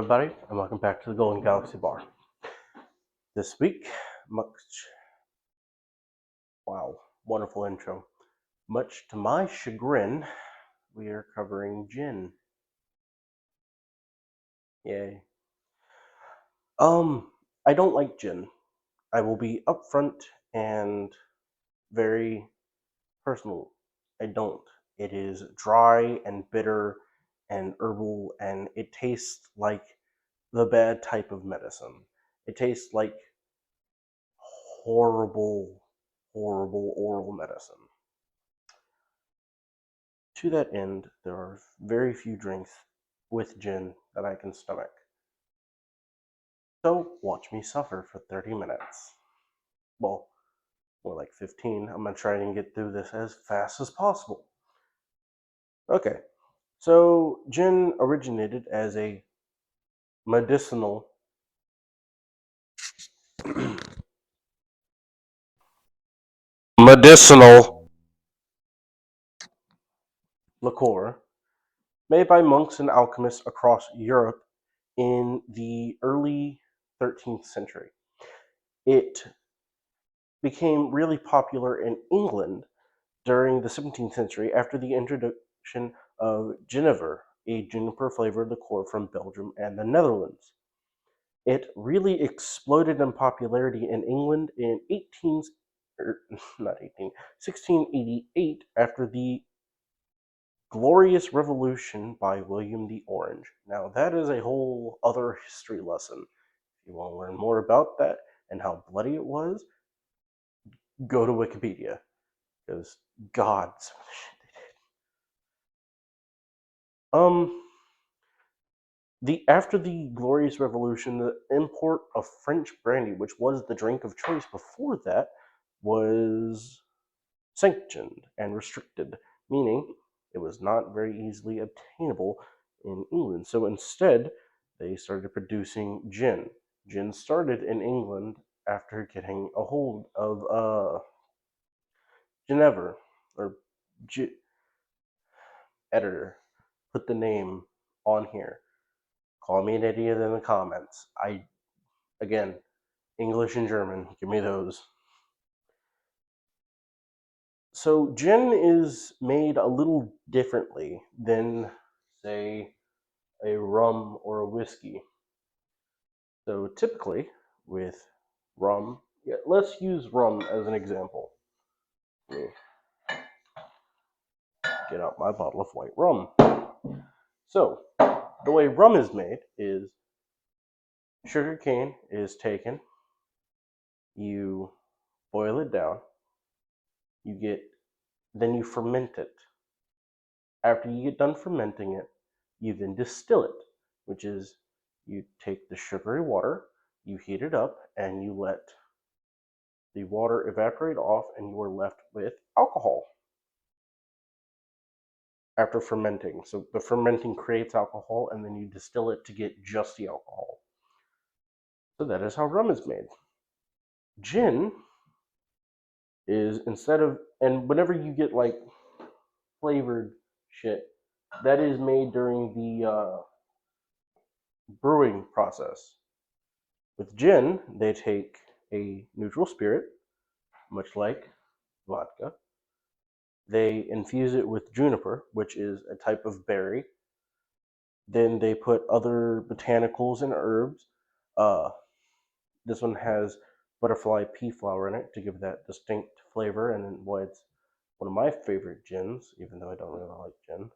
Everybody, and welcome back to the Golden Galaxy Bar. This week, wow, wonderful intro. Much to my chagrin, we are covering Jin. Yay. I don't like Jin. I will be upfront and very personal. I don't. It is dry and bitter and herbal, and it tastes like the bad type of medicine. It tastes like horrible, horrible oral medicine. To that end, there are very few drinks with gin that I can stomach. So watch me suffer for 30 minutes. Well, more like 15. I'm going to try and get through this as fast as possible. Okay, so gin originated as a medicinal medicinal liqueur made by monks and alchemists across Europe in the early 13th century. It became really popular in England during the 17th century after the introduction of Genever, a juniper-flavored liqueur from Belgium and the Netherlands. It really exploded in popularity in England in 1688 after the Glorious Revolution by William the Orange. Now, that is a whole other history lesson. If you want to learn more about that and how bloody it was, go to Wikipedia. Because, God, some of the shit they did. After the Glorious Revolution, the import of French brandy, which was the drink of choice before that, was sanctioned and restricted, meaning it was not very easily obtainable in England. So instead, they started producing gin. Gin started in England after getting a hold of Genever, or editor, put the name on here. Call me an idiot in the comments. Again, English and German, give me those. So gin is made a little differently than, say, a rum or a whiskey. So typically, with rum, let's use rum as an example. Let me get out my bottle of white rum. So, the way rum is made is sugar cane is taken, you boil it down, then you ferment it. After you get done fermenting it, you then distill it, which is you take the sugary water, you heat it up, and you let the water evaporate off, and you are left with alcohol after fermenting. So the fermenting creates alcohol, and then you distill it to get just the alcohol. So that is how rum is made. Gin is and whenever you get like flavored shit, that is made during the brewing process. With gin, they take a neutral spirit, much like vodka. They infuse it with juniper, which is a type of berry. Then they put other botanicals and herbs. Uh, this one has butterfly pea flower in it to give that distinct flavor, and why it's one of my favorite gins, even though I don't really like gin.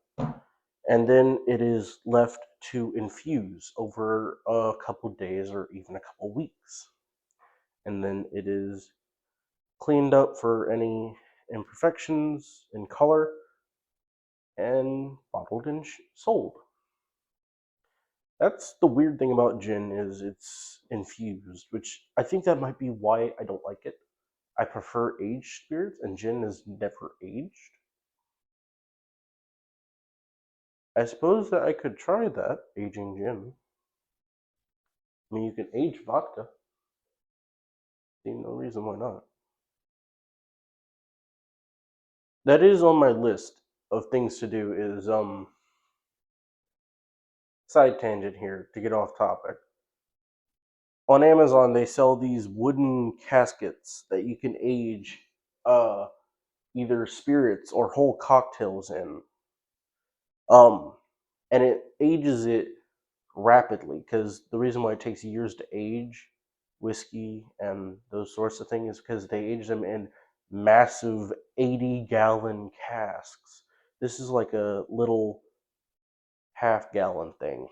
And then it is left to infuse over a couple days or even a couple weeks. And then it is cleaned up for any imperfections in color and bottled and sold. That's the weird thing about gin is it's infused, which I think that might be why I don't like it. I prefer aged spirits, and gin is never aged. I suppose that I could try that, aging gin. I mean, you can age vodka. See no reason why not. That is on my list of things to do is side tangent here to get off topic. On Amazon, they sell these wooden caskets that you can age either spirits or whole cocktails in. And it ages it rapidly, because the reason why it takes years to age whiskey and those sorts of things is because they age them in massive 80-gallon casks. This is like a little half-gallon thing.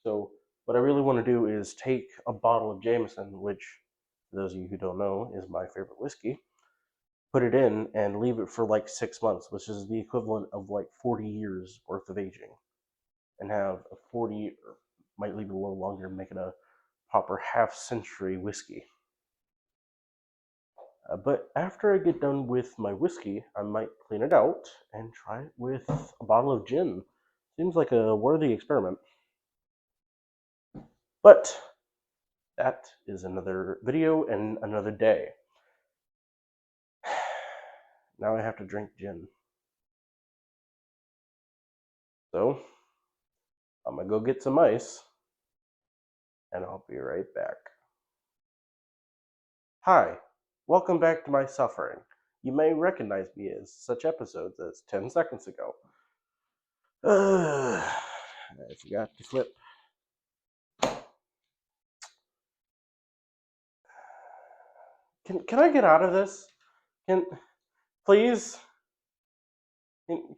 So what I really want to do is take a bottle of Jameson, which, for those of you who don't know, is my favorite whiskey, put it in and leave it for like 6 months, which is the equivalent of like 40 years worth of aging, and have a 40, or might leave it a little longer, make it a proper half-century whiskey. But after I get done with my whiskey, I might clean it out and try it with a bottle of gin. Seems like a worthy experiment. But that is another video and another day. Now I have to drink gin. So, I'm gonna go get some ice, and I'll be right back. Hi, welcome back to my suffering. You may recognize me as such episodes as 10 seconds ago. I forgot to flip. Can I get out of this? Please? Can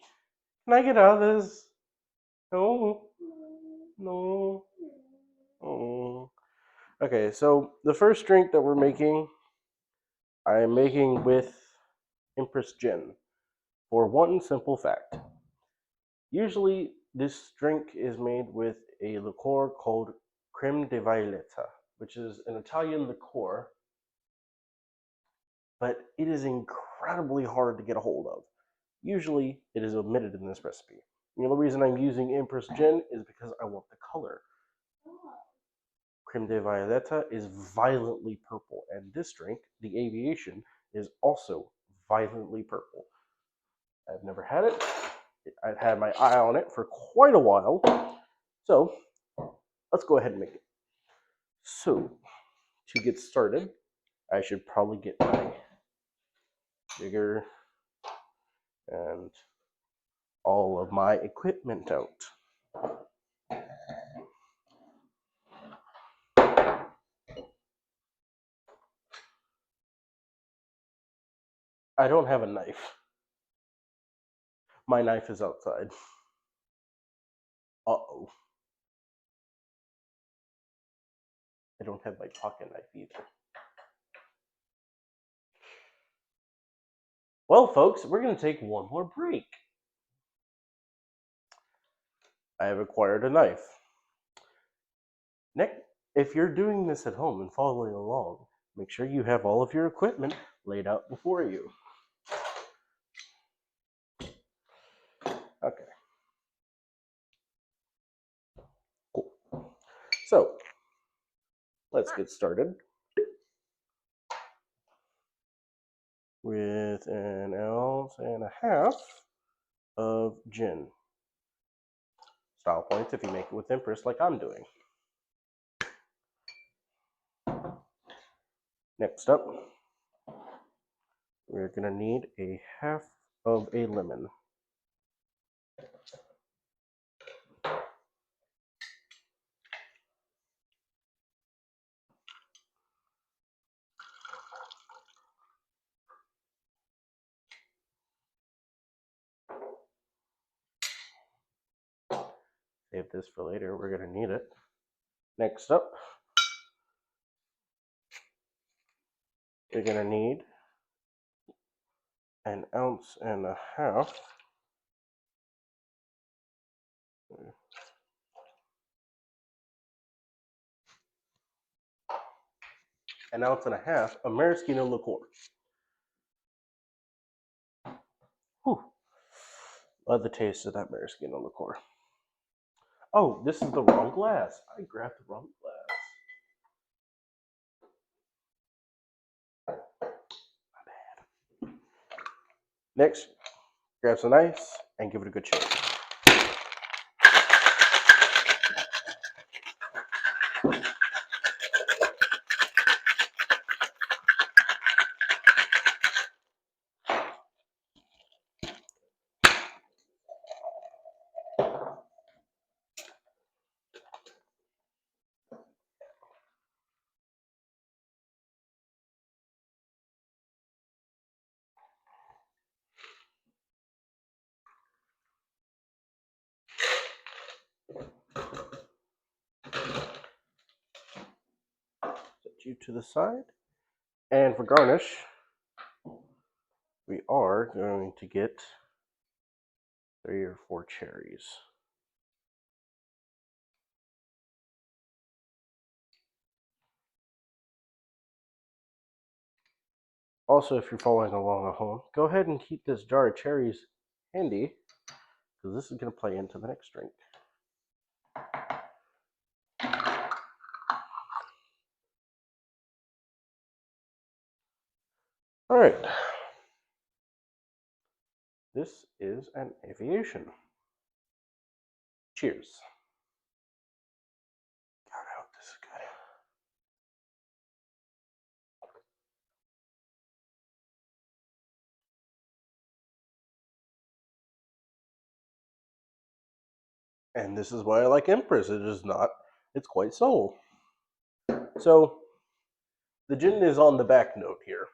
I get out of this? No. No. Oh. Okay, so the first drink that we're making, I am making with Empress Gin, for one simple fact. Usually, this drink is made with a liqueur called Creme de Violetta, which is an Italian liqueur, but it is incredibly hard to get a hold of. Usually, it is omitted in this recipe. The only reason I'm using Empress Gin is because I want the color. Creme de Violetta is violently purple, and this drink, the Aviation, is also violently purple. I've never had it. I've had my eye on it for quite a while, so let's go ahead and make it. So, to get started, I should probably get my jigger and all of my equipment out. I don't have a knife. My knife is outside. Uh-oh. I don't have my pocket knife either. Well, folks, we're going to take one more break. I have acquired a knife. Next, if you're doing this at home and following along, make sure you have all of your equipment laid out before you. Okay. Cool. So, let's get started with 1.5 ounces of gin. Style points if you make it with Empress like I'm doing. Next up, we're going to need 1/2 of a lemon. Save this for later, we're going to need it. Next up, we're going to need 1.5 ounces. 1.5 ounces of maraschino liqueur. Whew. Love the taste of that maraschino liqueur. Oh, this is the wrong glass. I grabbed the wrong glass. My bad. Next, grab some ice and give it a good shake. you to the side. And for garnish, we are going to get 3 or 4 cherries. Also, if you're following along at home, go ahead and keep this jar of cherries handy, because this is going to play into the next drink. All right. This is an aviation. Cheers. God, I hope this is good. And this is why I like Empress. It is not, it's quite subtle. So, the gin is on the back note here.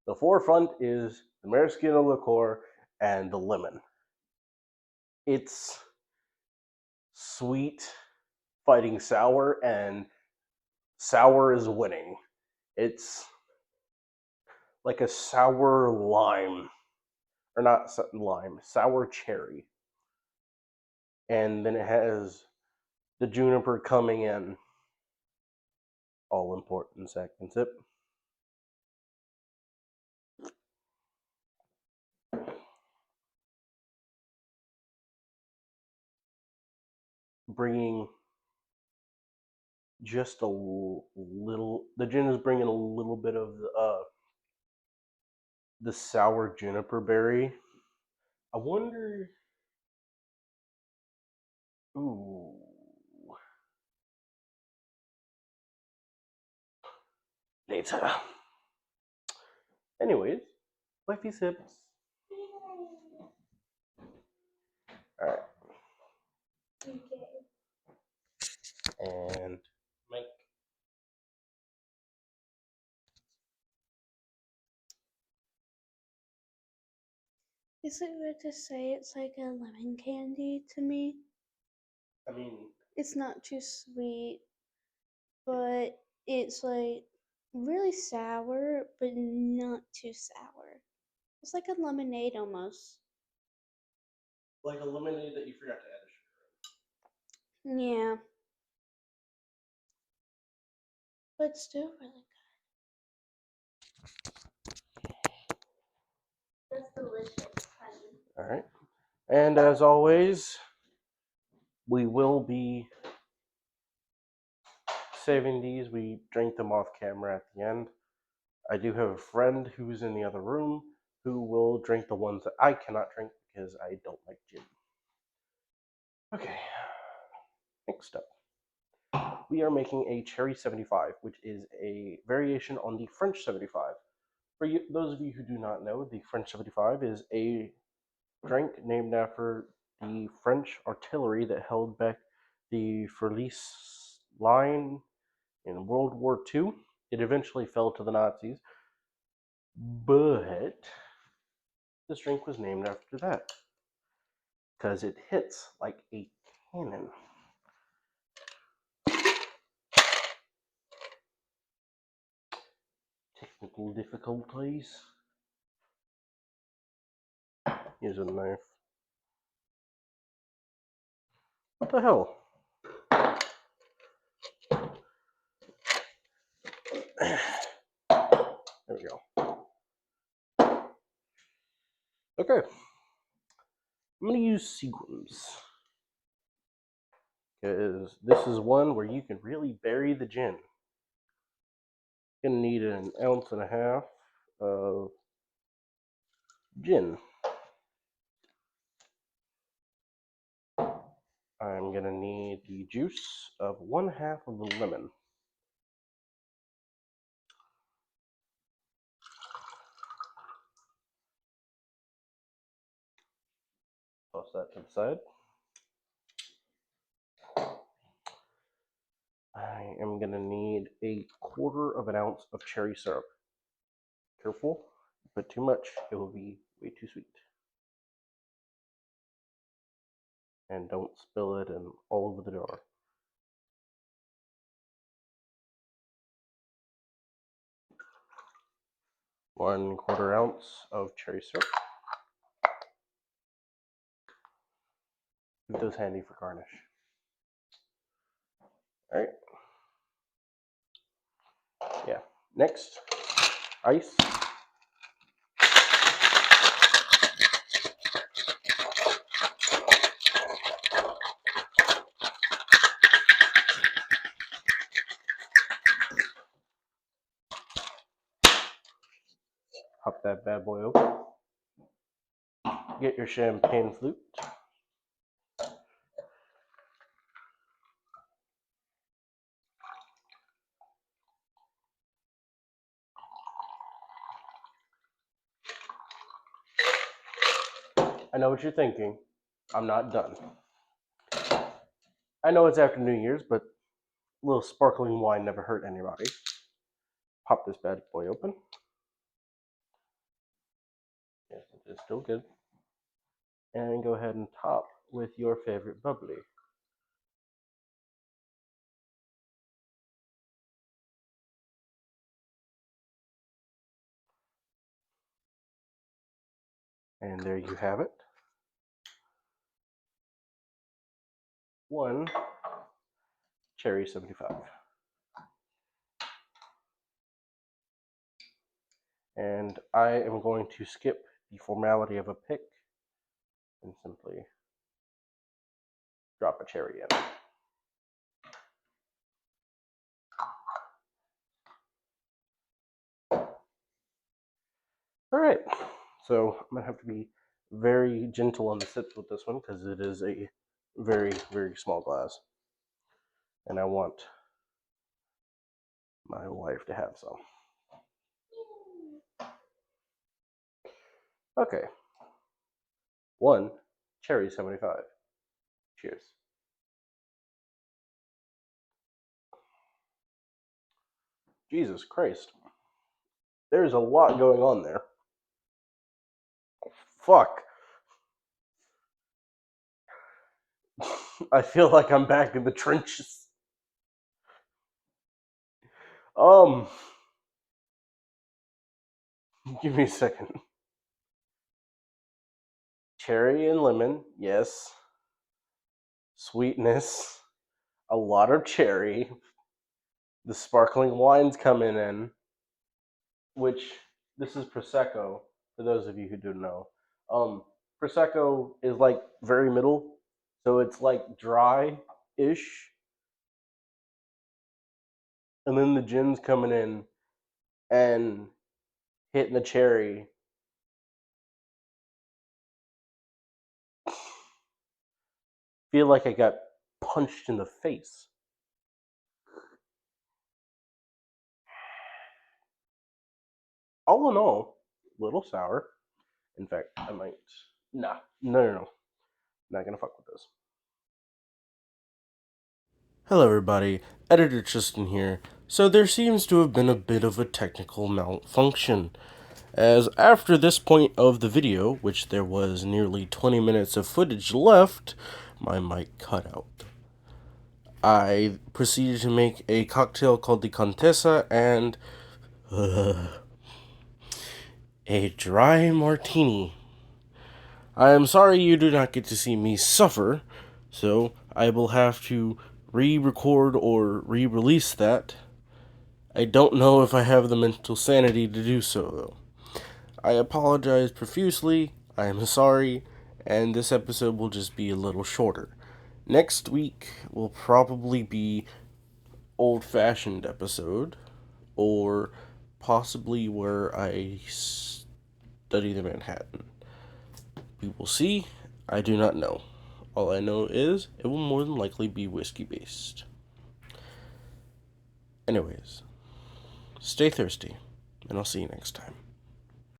The forefront is the maraschino liqueur and the lemon. It's sweet fighting sour, and sour is winning. It's like a sour lime, or not lime, sour cherry. And then it has the juniper coming in. All important second sip. Bringing just a little, the gin is bringing a little bit of the sour juniper berry. I wonder, ooh, later. Anyways, wifey sips. All right. And Mike. Is it weird to say it's like a lemon candy to me? I mean, It's not too sweet, but it's like really sour, but not too sour. It's like a lemonade almost. like a lemonade that you forgot to add sugar. Yeah. But still really good. That's delicious, honey. All right. And as always, we will be saving these. We drink them off camera at the end. I do have a friend who's in the other room who will drink the ones that I cannot drink because I don't like gin. Okay, next up. We are making a Cherry 75, which is a variation on the French 75. For you, those of you who do not know, the French 75 is a drink named after the French artillery that held back the Furlis line in World War II. It eventually fell to the Nazis, but this drink was named after that because it hits like a cannon. Technical difficulties. Here's a knife. What the hell? There we go. Okay. I'm going to use Seagram's because this is one where you can really bury the gin. You're going to need 1.5 ounces of gin. I'm going to need the juice of 1/2 of the lemon. Toss that to the side. I am going to need 1/4 ounce of cherry syrup. Careful, if you put too much, it will be way too sweet. And don't spill it in all over the jar. 1/4 ounce of cherry syrup. Keep those handy for garnish. Alright. Yeah. Next, ice. Pop that bad boy open. Get your champagne flute. I know what you're thinking. I'm not done. I know it's after New Year's, but a little sparkling wine never hurt anybody. Pop this bad boy open. Yes, it is still good. And go ahead and top with your favorite bubbly. And there you have it. 1 cherry 75. And I am going to skip the formality of a pick and simply drop a cherry in. Alright, so I'm going to have to be very gentle on the sips with this one because it is a very, very small glass. And I want my wife to have some. Okay. 1 cherry 75. Cheers. Jesus Christ. There's a lot going on there. Fuck. I feel like I'm back in the trenches. Give me a second. Cherry and lemon, yes. Sweetness, a lot of cherry. The sparkling wine's coming in, which this is Prosecco, for those of you who don't know. Prosecco is like very middle, so it's like dry-ish. And then the gin's coming in and hitting the cherry. Feel like I got punched in the face. All in all, a little sour. In fact, I might... No. Not gonna fuck with this. Hello everybody, Editor Tristan here. So there seems to have been a bit of a technical malfunction, as after this point of the video, which there was nearly 20 minutes of footage left, my mic cut out. I proceeded to make a cocktail called the Contessa and a dry martini. I am sorry you do not get to see me suffer, so I will have to re-record or re-release that. I don't know if I have the mental sanity to do so, though. I apologize profusely, I am sorry, and this episode will just be a little shorter. Next week will probably be old-fashioned episode, or possibly where I study the Manhattan. We will see. I do not know. All I know is it will more than likely be whiskey-based. Anyways, stay thirsty, and I'll see you next time.